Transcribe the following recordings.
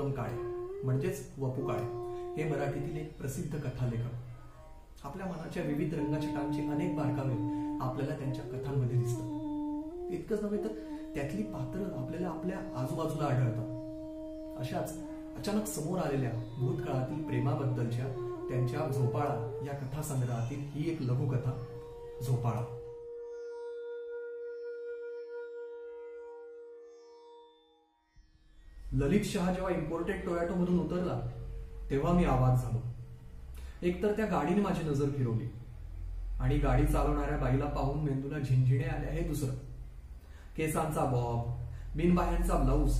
पुरुषोत्तम काळे म्हणजेच वपू काळे हे मराठीतील एक प्रसिद्ध कथालेखक. आपल्या मनाच्या विविध रंगछटांचे अनेक बारकावे आपल्याला त्यांच्या कथांमध्ये दिसतात. इतकंच नव्हे तर त्यातली पात्र आपल्याला आपल्या आजूबाजूला आढळतात. अशाच अचानक समोर आलेल्या भूतकाळातील प्रेमाबद्दलच्या त्यांच्या झोपाळा या कथासंग्रहातील ही एक लघुकथा झोपाळा. ललित शहा जेव्हा इम्पोर्टेड टोयॅटो मधून उतरला तेव्हा मी आवाज झालो. एकतर त्या गाडीने माझी नजर फिरवली आणि गाडी चालवणाऱ्या बाईला पाहून मेंदूला झिंझिणे आल्या हे दुसरं. केसांचा बॉब, बिनबाह्यांचा ब्लाऊज,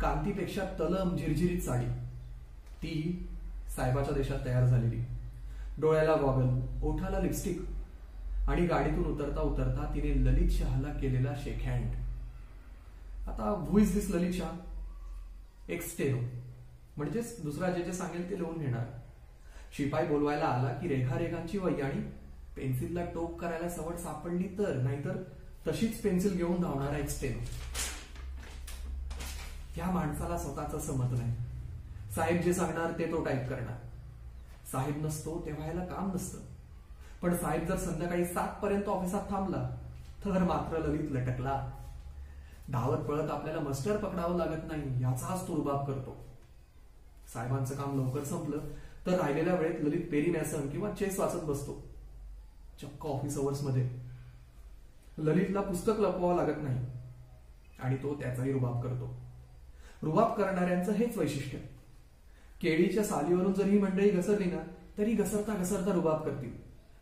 कांतीपेक्षा तलम झिरझिरीत साडी, ती साहेबाच्या देशात तयार झालेली, डोळ्याला गॉगल, ओठाला लिपस्टिक आणि गाडीतून उतरता उतरता तिने ललित शहाला केलेला शेक हँड. आता हु इज दिस ललित शहा? एक स्टेनो, म्हणजेच दुसरा जे सांगेल ते लिहून घेणार. शिपाई बोलवायला आला की रेखारेखांची वही आणि पेन्सिलला टोक करायला सवड सापडली तर, नाहीतर तशीच पेन्सिल घेऊन धावणारा एक स्टेनो. त्या माणसाला स्वतःच असं मत नाही. साहेब जे सांगणार ते तो टाईप करणार. साहेब नसतो तेव्हा याला काम नसतं. पण साहेब जर संध्याकाळी 7 पर्यंत ऑफिसात थांबला तर मात्र ललित लटकला. धावत पळत आपल्याला मस्टर पकडावं लागत नाही याचाच तो रुबाब करतो. साहेबांचं काम लवकर संपलं तर राहिलेल्या वेळेत ललित पेरी मॅसन किंवा चेस वाचत बसतो. चक्क ऑफिस अवर्स मध्ये ललितला पुस्तक लपवावं लागत नाही आणि तो त्याचाही रुबाब करतो. रुबाब करणाऱ्यांचं हेच वैशिष्ट्य. केळीच्या सालीवरून जर ही मंडळी घसरली ना तरी घसरता घसरता रुबाब करतील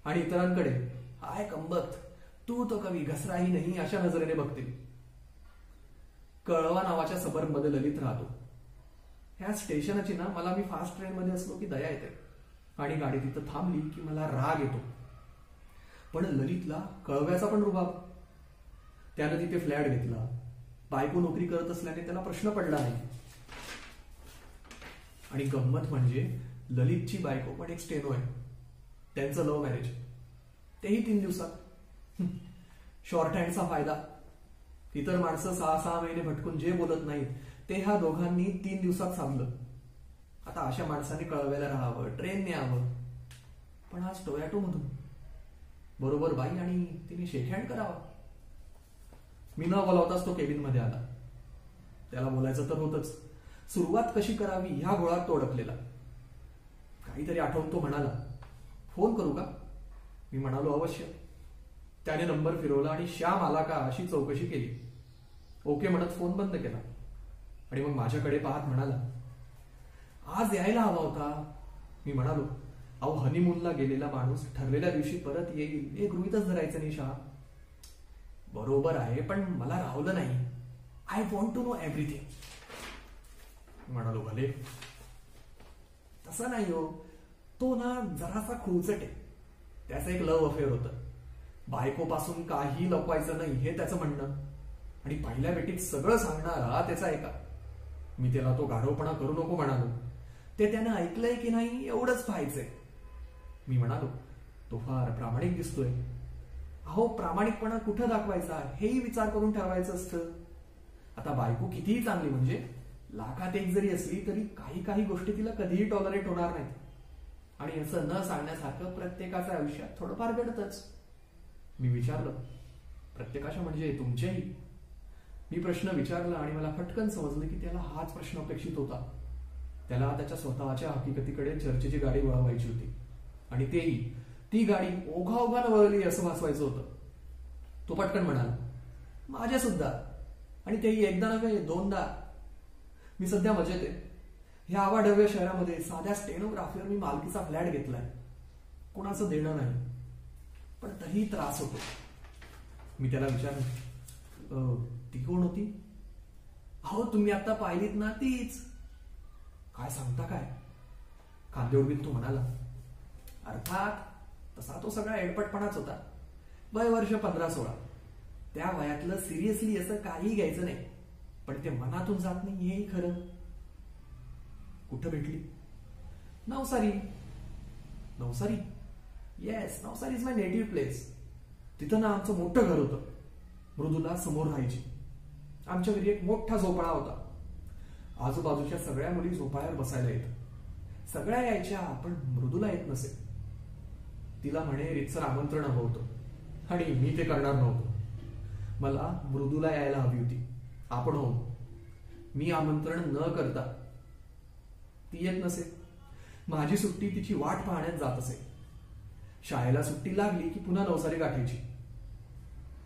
आणि इतरांकडे आय कंबत तू तो कवी घसराही नाही अशा नजरेने बघतील. कळवा नावाच्या सबर्बमध्ये ललित राहतो. ह्या स्टेशनची ना मला मी फास्ट ट्रेन मध्ये असलो की दया येते आणि गाडी तिथं थांबली की मला राग येतो. पण ललितला कळव्याचा पण रुबाब. त्यानं तिथे फ्लॅट घेतला. बायको नोकरी करत असल्याने त्याला प्रश्न पडला नाही. आणि गंमत म्हणजे ललितची बायको पण एक स्टेनो आहे. त्यांचं लव्ह मॅरेज, तेही 3 दिवसात. शॉर्ट हँडचा फायदा. इतर माणसं 6-6 महिने भटकून जे बोलत नाहीत ते ह्या दोघांनी 3 दिवसात साधलं. आता अशा माणसाने कळव्याला राहावं, ट्रेनने यावं, पण आज टोयॅटो मधून बरोबर बाई आणि तिने शेक हँड करावा. मी न बोलावताच तो केबिन मध्ये आला. त्याला बोलायचं तर होतच. सुरुवात कशी करावी ह्या गोळात तो अडकलेला. काहीतरी आठवून तो म्हणाला, फोन करू का? मी म्हणालो अवश्य. त्याने नंबर फिरवला आणि श्याम आला का अशी चौकशी केली. ओके म्हणत फोन बंद केला आणि मग माझ्याकडे पाहत म्हणाला, आज यायला हवा होता. मी म्हणालो, अहो हनीमूनला गेलेला माणूस ठरलेल्या दिवशी परत येईल हे गृहीतच धरायचं नाही शहा. बरोबर आहे पण मला राहवलं नाही. I want to know everything. म्हणालो भले. तसं नाही हो, तो ना जरासा खुळचट आहे. त्याचं एक लव्ह अफेअर होतं. बायकोपासून काही लपवायचं नाही हे त्याचं म्हणणं आणि पहिल्या भेटीत सगळं सांगणारा त्याचा एका. मी त्याला तो गाढवपणा करू नको म्हणालो. ते त्यानं ऐकलंय की नाही एवढंच पाहायचंय. मी म्हणालो, तो फार प्रामाणिक दिसतोय. अहो प्रामाणिकपणा कुठं दाखवायचा हेही विचार करून ठरवायचं असतं. आता बायको कितीही चांगली म्हणजे लाखात एक जरी असली तरी काही काही गोष्टी तिला कधीही टॉलरेट होणार नाहीत. आणि असं न सांगण्यासारखं प्रत्येकाच्या आयुष्यात थोडंफार घडतच. मी विचारलं, प्रत्येकाच्या म्हणजे तुमच्याही? मी प्रश्न विचारला आणि मला फटकन समजलं की त्याला हाच प्रश्न अपेक्षित होता. त्याला त्याच्या स्वतःच्या हकीकतीकडे चर्चेची गाडी वळवायची होती आणि तेही ती गाडी ओघाओघानं वळली असं भासवायचं होतं. तो पटकन म्हणाला, माझ्या सुद्धा, आणि तेही एकदा नव्हे 2दा. मी सध्या मजेत आहे. ह्या आवाढव्य शहरामध्ये साध्या स्टेनोग्राफीवर मी मालकीचा फ्लॅट घेतलाय. कुणाचं देणं नाही पण तरी त्रास होतो. मी त्याला विचारलं, ती कोण होती? अहो तुम्ही आता पाहिलीत ना तीच. काय सांगता काय? कांदे उडवीत तो म्हणाला, अर्थात तसा तो सगळा एडपटपणाच होता. वय वर्ष 15-16. त्या वयातलं सिरियसली असं काही घ्यायचं नाही पण ते मनातून जात नाही हेही खरं. कुठं भेटली? Navsari. Navsari? Yes, Navsari is my native place. तिथं ना आमचं मोठं घर होतं. मृदुला समोर राहायची. आमच्या घरी एक मोठा झोपाळा होता. आजूबाजूच्या सगळ्या मुली झोपाळ्यावर बसायला येत. सगळ्या यायच्या, पण मृदूला येत नसे. तिला म्हणे रितसर आमंत्रण हवं होतं आणि मी ते करणार नव्हतो. मला मृदूला यायला हवी होती, आपण हो. मी आमंत्रण न करता ती येत नसे. माझी सुट्टी तिची वाट पाहण्यात जात असे. शाळेला सुट्टी लागली की पुन्हा नवसारी गाठायची.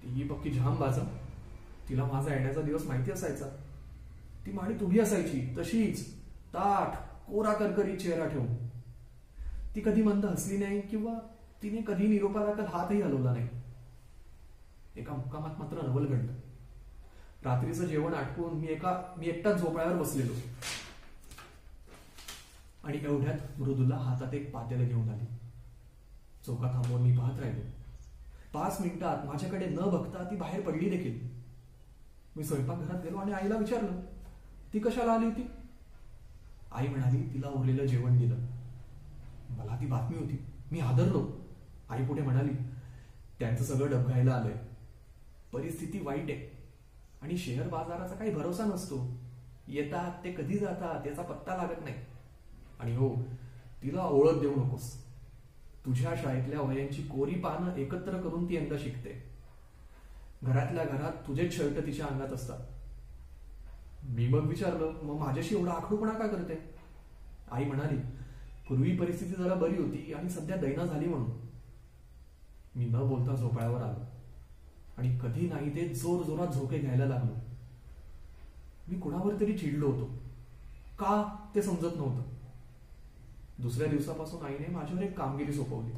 ती पक्की झाम बाजा. तिला माझा येण्याचा दिवस माहिती असायचा. ती माडीत उभी असायची, तशीच ताठ कोरा करकरी चेहरा ठेवून. ती कधी मंद हसली नाही किंवा तिने कधी निरोपादाखल हातही हलवला नाही. एका मुक्कामात मात्र नवल घडलं. रात्रीचं जेवण आटपून मी एकटाच झोपाळ्यावर बसलेलो आणि एवढ्यात मृदूला हातात एक पातेलं घेऊन आली. चौकात थांबवून मी पाहत राहिलो. 5 मिनिटात माझ्याकडे न बघता ती बाहेर पडली देखील. मी स्वयंपाकघरात गेलो आणि आईला विचारलं, ती कशाला आली होती? आई म्हणाली, तिला उरलेलं जेवण दिलं. मला ती बातमी होती. मी हादरलो. आई पुढे म्हणाली, त्यांचं सगळं डबघायला आलंय. परिस्थिती वाईट आहे आणि शेअर बाजाराचा काही भरोसा नसतो. येतात ते कधी जातात त्याचा पत्ता लागत नाही. आणि हो, तिला ओळख देऊ नकोस. तुझ्या शाळेतल्या वयांची कोरी पानं एकत्र करून ती यंदा शिकते. घरातल्या घरात तुझेच शर्ट तिच्या अंगात असतात. मी मग विचारलं, मग माझ्याशी एवढा आखडूपणा का करते? आई म्हणाली, पूर्वी परिस्थिती जरा बरी होती आणि सध्या दैना झाली म्हणून. मी न बोलता झोपाळ्यावर आलो आणि कधी नाही ते जोर जोरात झोके घ्यायला लागलो. मी कुणावर तरी चिडलो होतो. का ते समजत नव्हतं. दुसऱ्या दिवसापासून आईने माझ्यावर एक कामगिरी सोपवली.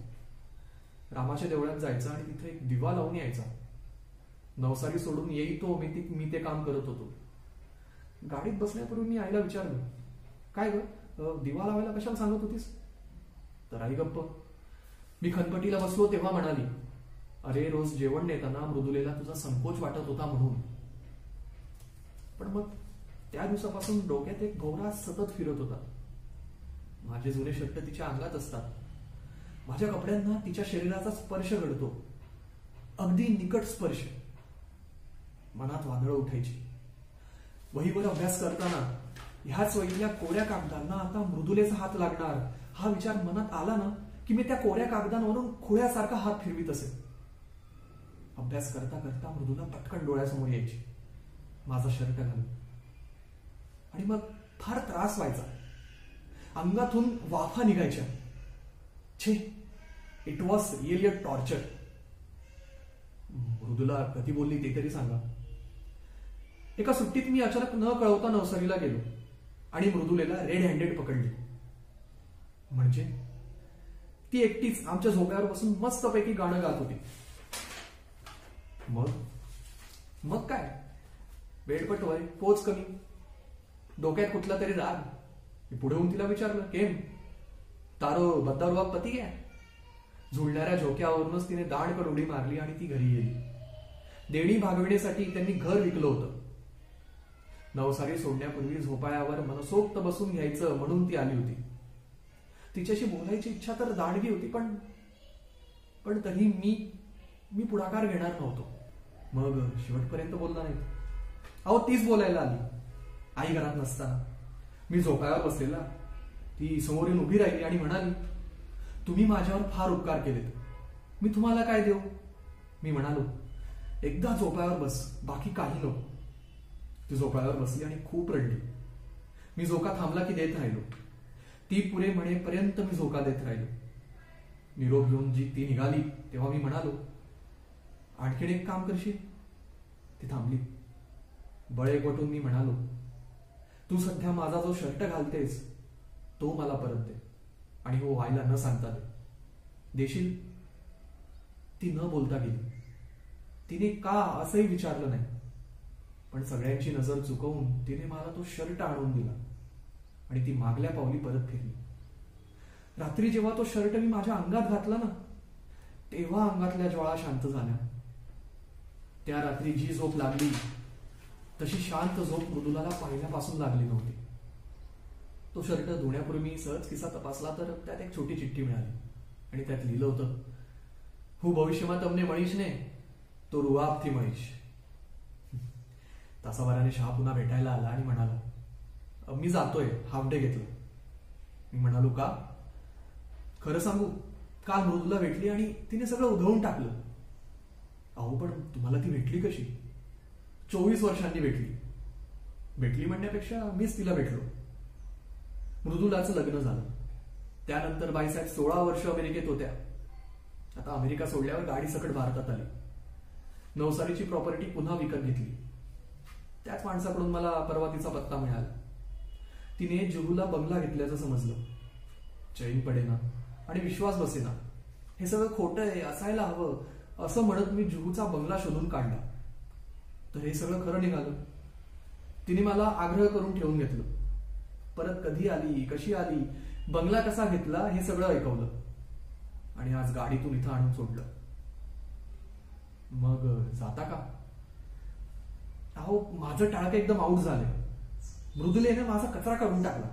रामाच्या देवळात जायचं आणि तिथे एक दिवा लावून यायचा. नवसारी सोडून येईतो मी ते काम करत होतो. गाडीत बसण्यापूर्वी मी आईला विचारलं, काय ग, दिवा लावायला कशाला सांगत होतीस? तर आई गप्प. मी खनपटीला बसलो तेव्हा म्हणाली, अरे रोज जेवण नेताना मृदुलेला तुझा संकोच वाटत होता म्हणून. पण मग त्या दिवसापासून डोक्यात एक गौरा सतत फिरत होता. माझे जुने शर्ट तिच्या अंगात असतात. माझ्या कपड्यांना तिच्या शरीराचा स्पर्श घडतो, अगदी निकट स्पर्श. मनात वादळं उठायची. वहीवर अभ्यास करताना ह्याच वहीतल्या कोऱ्या कागदांना आता मृदुलेचा हात लागणार हा विचार मनात आला ना की मी त्या कोऱ्या कागदांवरून खोळ्यासारखा हात फिरवीत असे. अभ्यास करता करता मृदुला पटकन डोळ्यासमोर यायची, माझा शर्ट घालून. आणि मग फार त्रास व्हायचा. अंगातून वाफा निघायच्या. छे, it was really a torture. Mridula कधी बोलली ते तरी सांगा. एका सुट्टीत मी अचानक न कळवता नवसारीला गेलो आणि मृदुलेला रेड हँडेड पकडली. म्हणजे ती एकटीच आमच्या झोप्यावर बसून मस्तपैकी गाणं गात होती. मग काय, बेडपट वय, पोच कमी, डोक्यात कुठला तरी राग. मी पुढे होऊन तिला विचारलं, केम तारो बद्दारुआ पती आहे? झुलणाऱ्या झोक्यावरूनच तिने दाणकड उडी मारली आणि ती घरी गेली. देणी भागविण्यासाठी त्यांनी घर विकलं होतं. नवसारी सोडण्यापूर्वी झोपाळ्यावर मनसोक्त बसून घ्यायचं म्हणून ती आली होती. तिच्याशी बोलायची इच्छा तर दांडगी होती, पण तरी मी पुढाकार घेणार नव्हतो. मग शेवटपर्यंत बोलला नाही. अहो, तीच बोलायला आली. आई घरात नसताना मी झोपाळ्यावर बसलेला. ती समोर येऊन उभी राहिली आणि म्हणाली, तुम्ही माझ्यावर फार उपकार केलेत, मी तुम्हाला काय देऊ? मी म्हणालो, एकदा झोपाळ्यावर बस, बाकी काही नको. ती झोपाळ्यावर बसली आणि खूप रडली. मी झोका थांबला की देत राहिलो. ती पुरे म्हणेपर्यंत मी झोका देत राहिलो. निरोप घेऊन ती निघाली तेव्हा मी म्हणालो, आणखीन एक काम करशील? ती थांबली. बळ एकवटून मी म्हणालो, तू सध्या माझा जो शर्ट घालतेस तो मला परत दे. आणि हो, आईला न सांगता दे. देशील? ती न बोलता गेली. तिने का असंही विचारलं नाही, पण सगळ्यांची नजर चुकवून तिने मला तो शर्ट आणून दिला आणि ती मागल्या पावली परत फिरली. रात्री जेव्हा तो शर्ट मी माझ्या अंगात घातला ना, तेव्हा अंगातल्या ज्वाळा शांत झाल्या. त्या रात्री जी झोप लागली तशी शांत झोप मृदुलाला पहिल्यापासून लागली नव्हती. तो शर्ट धुण्यापूर्वी मी सहज किस्सा तपासला तर त्यात एक छोटी चिठ्ठी मिळाली आणि त्यात लिहिलं होतं, हु भविष्यમાં તમને મળીશ ને तो रुआबથી મળીશ. तासाभराने शहा पुन्हा भेटायला आला आणि म्हणाला, मी जातोय, हाफ डे घेतलं. मी म्हणालो का? खरं सांगू, काल मृदूला भेटली आणि तिने सगळं उधळून टाकलं. अहो पण तुम्हाला ती भेटली कशी? 24 वर्षांनी भेटली म्हणण्यापेक्षा मीच तिला भेटलो. मृदुलाचं लग्न झालं. त्यानंतर बाईसाहेब 16 वर्ष अमेरिकेत होत्या. आता अमेरिका सोडल्यावर गाडी सकट भारतात आली. नवसारीची प्रॉपर्टी पुन्हा विकत घेतली. त्याच माणसाकडून मला परवा तिचा पत्ता मिळाला. तिने जुहूला बंगला घेतल्याचं समजलं. चैन पडेना आणि विश्वास बसेना. हे सगळं खोटं आहे, असायला हवं असं म्हणत मी जुहूचा बंगला शोधून काढला. तर हे सगळं खरं निघालं. तिने मला आग्रह करून ठेवून घेतलं. परत कधी आली, कशी आली, बंगला कसा घेतला हे सगळं ऐकवलं. आणि आज गाडीतून इथं आणून सोडलं. मग जाता का? अहो माझं टाळकं एकदम आऊट झालंय. मृदुलेने माझा कचरा काढून टाकला.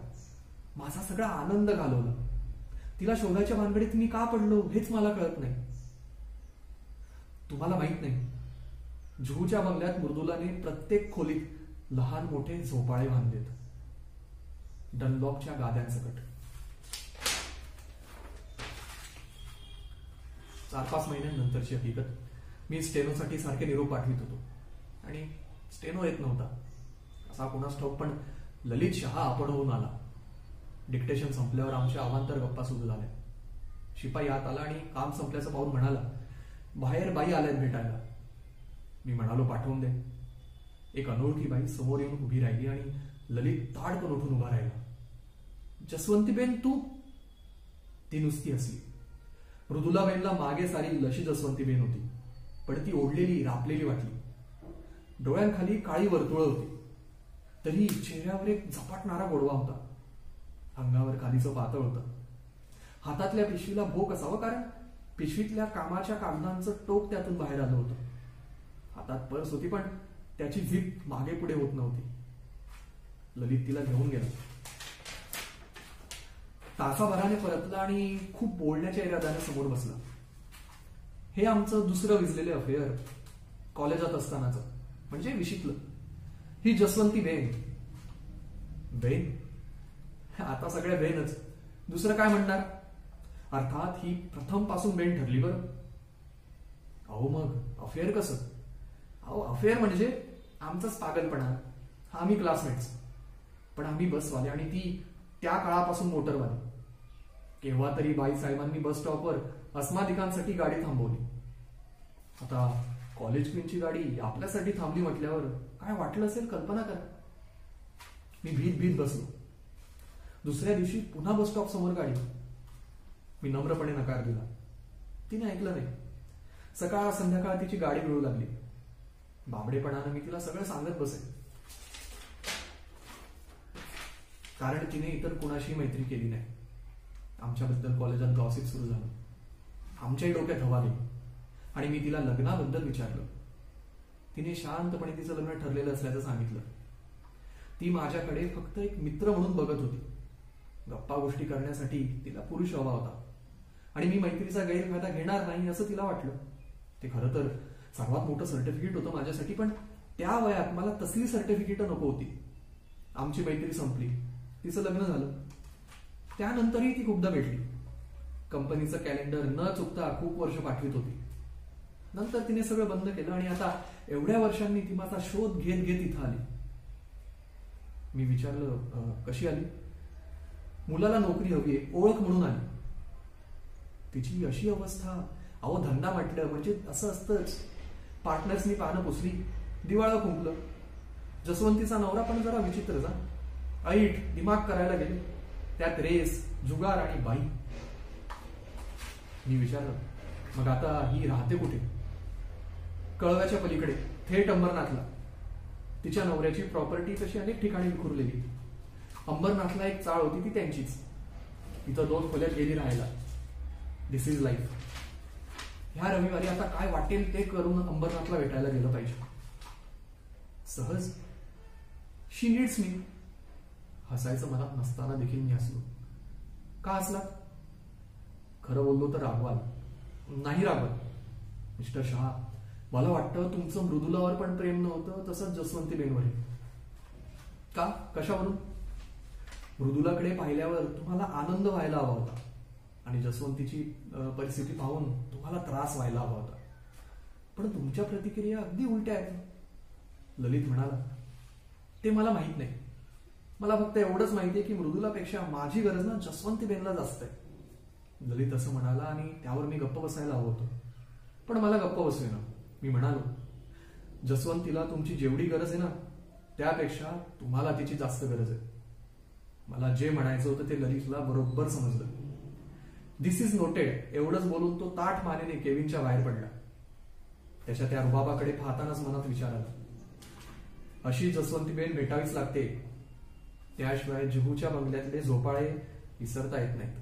माझा सगळा आनंद घालवला. तिला शोधायच्या भानगडीत मी का पडलो हेच मला कळत नाही. तुम्हाला माहित नाही, जुहूच्या बंगल्यात मृदुलाने प्रत्येक खोलीत लहान मोठे झोपाळे बांधलेत, डनलॉपच्या गाद्यांसकट. 4-5 महिन्यांनंतरची हकीकत. मी स्टेनोसाठी सारखे निरोप पाठवित होतो आणि स्टेनो येत नव्हता. असा कोणास ठाऊक, पण ललित शहा आपण होऊन आला. डिक्टेशन संपल्यावर आमच्या अवांतर गप्पा सुरू झाल्या. शिपाई आत आला आणि काम संपल्याचं पाहून म्हणाला, बाहेर बाई आल्यात भेटायला. मी म्हणालो पाठवून दे. एक अनोळखी बाई समोर येऊन उभी राहिली आणि ललित ताडकन उठून उभा राहिला. जसवंतीबेन तू? ती नुसती हसली. मृदुलाबेनला मागे सारी लशी जसवंतीबेन होती, पण ती ओढलेली रापलेली वाटली. डोळ्यांखाली काळी वर्तुळं होती, तरी चेहऱ्यावर एक झपाटणारा गोडवा होता. अंगावर खालीचं पातळ होतं. हातातल्या पिशवीला भोक असावं, कारण पिशवीतल्या कामाच्या कागदांचं टोक त्यातून बाहेर आलं होतं. हातात पर्स होती, पण त्याची झीप मागे पुढे होत नव्हती. ललित तिला घेऊन गेला. तासाभराने परतला आणि खूप बोलण्याच्या इराद्याने समोर बसला. हे आमचं दुसरं विजलेले अफेअर, कॉलेजात असतानाचं, म्हणजे विशीतलं. ही जसवंती बेन. बेन? आता सगळ्या बेनच, दुसरं काय म्हणणार. अर्थात ही प्रथम पासून बेन ठरली बरं. अहो मग अफेअर कसं? अहो अफेअर म्हणजे आमचाच पागलपणा. आम्ही क्लासमेट्स, पण आम्ही बसवाले आणि ती त्या काळापासून मोटरवाली. केव्हा तरी बाईसाहेबांनी बस स्टॉपवर अस्मादिकांसाठी गाडी थांबवली. आता कॉलेज क्वीनची गाडी आपल्यासाठी थांबली म्हटल्यावर काय वाटलं असेल कल्पना करा. मी भीत बसलो. दुसऱ्या दिवशी पुन्हा बस स्टॉप समोर गाडी. मी नम्रपणे नकार दिला. तिने ऐकलं नाही. सकाळ संध्याकाळ तिची गाडी मिळू लागली. बाबडेपणानं मी तिला सगळं सांगत बसे, कारण तिने इतर कुणाशी मैत्री केली नाही. आमच्याबद्दल कॉलेजात गॉसिप सुरू झालं. आमच्याही डोक्यात हवा गेली आणि मी तिला लग्नाबद्दल विचारलं. तिने शांतपणे तिचं लग्न ठरलेलं असल्याचं सांगितलं. ती माझ्याकडे फक्त एक मित्र म्हणून बघत होती. गप्पा गोष्टी करण्यासाठी तिला पुरुष हवा होता आणि मी मैत्रीचा गैरफायदा घेणार नाही असं तिला वाटलं. ते खरं तर सर्वात मोठं सर्टिफिकेट होतं माझ्यासाठी, पण त्या वयात मला तसली सर्टिफिकेट नको होती. आमची मैत्री संपली. तिचं लग्न झालं. त्यानंतरही ती खूपदा भेटली. कंपनीचं कॅलेंडर न चुकता खूप वर्ष पाठवित होती. नंतर तिने सगळं बंद केलं आणि आता एवढ्या वर्षांनी ती माझा शोध घेत इथं आली. मी विचारलं, कशी आली? मुलाला नोकरी हवी आहे, ओळख म्हणून आली. तिची अशी अवस्था. अहो धंदा म्हटलं म्हणजे असं असतंच. पार्टनर्सनी पानं पुसली, दिवाळं खुंपलं. जसवंतीचा नवरा पण जरा विचित्रच. ऐट दिमाग करायला गेले, त्यात रेस, जुगार आणि बाई. मी विचारलं, मग आता ही राहते कुठे? कळव्याच्या पलीकडे, थेट अंबरनाथला. तिच्या नवऱ्याची प्रॉपर्टी तशी अनेक ठिकाणी विखुरलेली. अंबरनाथला एक चाळ होती, ती त्यांचीच. तिथं 2 खोल्यात गेली राहायला. दिस इज लाईफ. ह्या रविवारी आता काय वाटेल ते करून अंबरनाथला भेटायला गेलं पाहिजे. सहज. शी नीड्स मी. हसायचं मनात नसताना देखील मी हसलो. का हसला? खरं बोललो तर रागवाल. नाही रागवत मिस्टर शहा. मला वाटतं तुमचं मृदुलावर पण प्रेम नव्हतं, तसंच जसवंतीबेनवरही. का? कशावरून? मृदुलाकडे पाहिल्यावर तुम्हाला आनंद व्हायला हवा होता आणि जसवंतीची परिस्थिती पाहून तुम्हाला त्रास व्हायला हवा होता. पण तुमच्या प्रतिक्रिया अगदी उलट्या आहेत. ललित म्हणाला, ते मला माहित नाही. मला फक्त एवढंच माहितीये की मृदुलापेक्षा माझी गरज ना जसवंतीबेनला जास्त आहे. ललित असं म्हणाला आणि त्यावर मी गप्प बसायला हवं होतं, पण मला गप्प बसवेना. मी म्हणालो, जसवंतीला तुमची जेवढी गरज आहे ना त्यापेक्षा तुम्हाला तिची जास्त गरज आहे. मला जे म्हणायचं होतं ते ललितला बरोबर समजलं. दिस इज नोटेड एवढंच बोलून तो ताठ मानेने केविनच्या बाहेर पडला. त्याच्या त्या रुबाबाकडे पाहतानाच मनात विचार आला, अशी जसवंतीबेन भेटावीच लागते, त्याशिवाय जुहूच्या बंगल्यातले झोपाळे विसरता येत नाहीत.